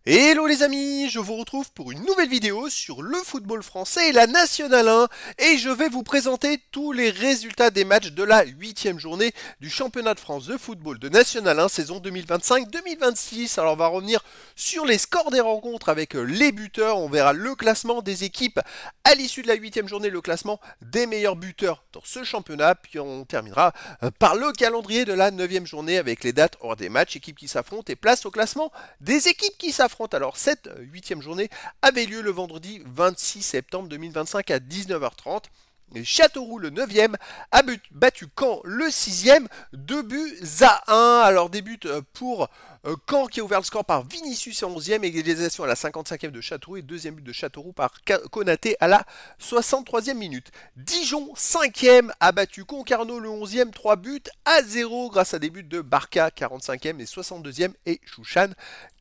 Hello les amis, je vous retrouve pour une nouvelle vidéo sur le football français et la Nationale 1 et je vais vous présenter tous les résultats des matchs de la 8e journée du championnat de France de football de Nationale 1 saison 2025-2026. Alors on va revenir sur les scores des rencontres avec les buteurs, on verra le classement des équipes à l'issue de la 8e journée, le classement des meilleurs buteurs dans ce championnat, puis on terminera par le calendrier de la 9e journée avec les dates hors des matchs, équipes qui s'affrontent et place au classement des équipes qui s'affrontent. Alors cette 8e journée avait lieu le vendredi 26 septembre 2025 à 19h30. Et Châteauroux, le 9e, a battu Caen, le 6e, 2 buts à 1. Alors début pour Caen qui a ouvert le score par Vinicius en 11e, égalisation à la 55e de Châteauroux et deuxième but de Châteauroux par Konaté à la 63e minute. Dijon, 5e, a battu Concarneau, le 11e, 3 buts à 0 grâce à des buts de Barca, 45e et 62e et Chouchan,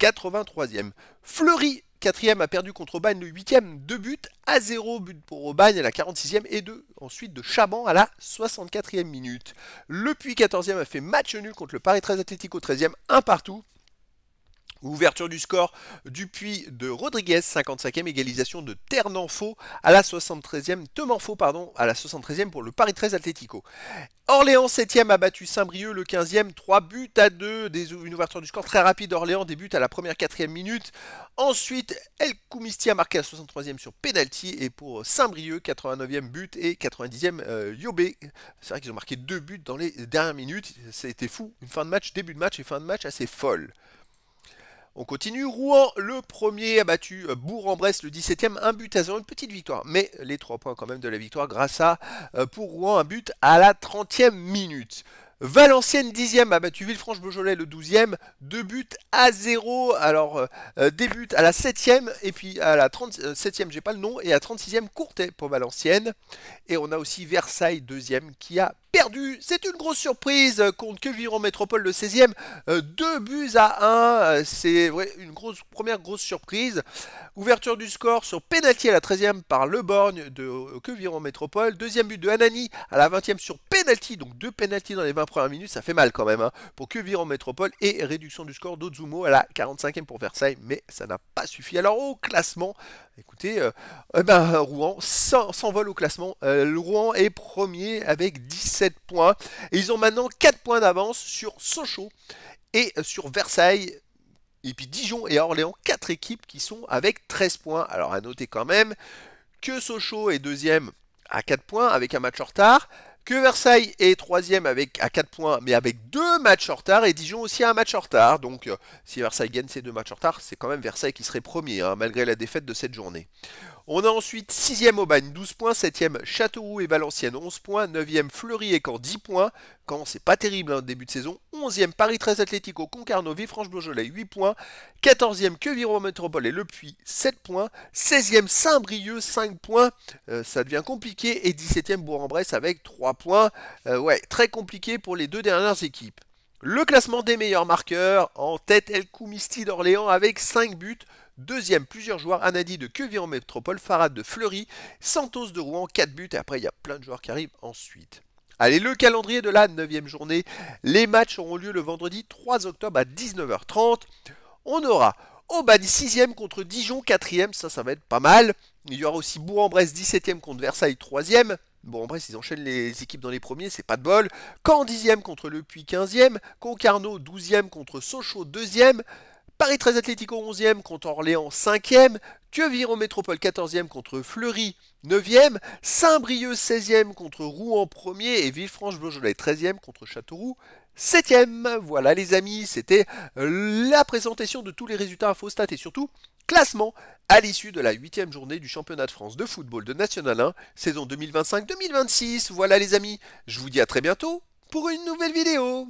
83e. Fleury, 4e, a perdu contre Aubagne le 8e, 2 buts à 0, but pour Aubagne à la 46e et 2 ensuite de Chaban à la 64e minute. Le Puy, 14e, a fait match nul contre le Paris 13 Atlético 13e, 1 partout. Ouverture du score du Puy de Rodriguez, 55e, égalisation de Ternanfo à la 73e, Temanfo pardon, à la 73e pour le Paris 13 Atlético. Orléans 7e a battu Saint-Brieuc le 15e, 3 buts à 2, une ouverture du score très rapide. Orléans débute à la première 4e minute. Ensuite, El Koumisti a marqué à la 63e sur penalty et pour Saint-Brieuc, 89e but et 90e Yobé. C'est vrai qu'ils ont marqué 2 buts dans les dernières minutes, c'était fou, une fin de match, début de match et fin de match assez folle. On continue, Rouen, le premier a battu Bourg-en-Bresse, le 17e, 1 but à 0, une petite victoire. Mais les 3 points quand même de la victoire grâce à, pour Rouen, un but à la 30e minute. Valenciennes 10e a battu Villefranche-Beaujolais le 12e, 2 buts à 0. Alors des buts à la 7e et puis à la 37e, j'ai pas le nom, et à 36e Courtais pour Valenciennes. Et on a aussi Versailles 2e qui a perdu. C'est une grosse surprise contre Queviron Métropole le 16e, 2 buts à 1. C'est une première grosse surprise. Ouverture du score sur pénalty à la 13e par Le Borgne de Queviron Métropole. Deuxième but de Anani à la 20e sur pénalty, donc 2 pénalty dans les 20 premières minutes, ça fait mal quand même pour Queviron Métropole. Et réduction du score d'Ozumo à la 45e pour Versailles, mais ça n'a pas suffi. Alors au classement, écoutez, Rouen s'envole au classement. Le Rouen est premier avec 17 points. Et ils ont maintenant 4 points d'avance sur Sochaux et sur Versailles. Et puis Dijon et Orléans, 4 équipes qui sont avec 13 points. Alors à noter quand même que Sochaux est deuxième à 4 points avec un match en retard, que Versailles est troisième à 4 points mais avec 2 matchs en retard, et Dijon aussi a un match en retard. Donc si Versailles gagne ces 2 matchs en retard, c'est quand même Versailles qui serait premier malgré la défaite de cette journée. On a ensuite 6e Aubagne 12 points, 7e Châteauroux et Valenciennes 11 points, 9e Fleury et Caen 10 points. Caen c'est pas terrible début de saison. 11e Paris 13 Atlético, Concarneau, Villefranche-Beaujolais 8 points. 14e Queviron Métropole et Le Puy 7 points. 16e Saint-Brieuc 5 points. Ça devient compliqué. Et 17e Bourg-en-Bresse avec 3 points. Ouais, très compliqué pour les deux dernières équipes. Le classement des meilleurs marqueurs, en tête El Koumisti d'Orléans avec 5 buts. Deuxième, plusieurs joueurs, Anadi de Queviron Métropole, Farad de Fleury, Santos de Rouen, 4 buts, et après il y a plein de joueurs qui arrivent ensuite. Allez, le calendrier de la 9e journée, les matchs auront lieu le vendredi 3 octobre à 19h30. On aura Aubagne 6e contre Dijon 4e, ça va être pas mal. Il y aura aussi Bourg-en-Bresse 17e contre Versailles 3e. Bourg-en-Bresse, ils enchaînent les équipes dans les premiers, c'est pas de bol. Caen 10e contre Le Puy 15e. Concarneau 12e contre Sochaux 2e. Paris 13 Atlético 11e contre Orléans 5e. Queviron Métropole 14e contre Fleury 9e. Saint-Brieuc 16e contre Rouen 1er. Et Villefranche-Beaujolais 13e contre Châteauroux 7e. Voilà les amis, c'était la présentation de tous les résultats Infostat et surtout classement à l'issue de la 8e journée du championnat de France de football de National 1, saison 2025-2026. Voilà les amis, je vous dis à très bientôt pour une nouvelle vidéo.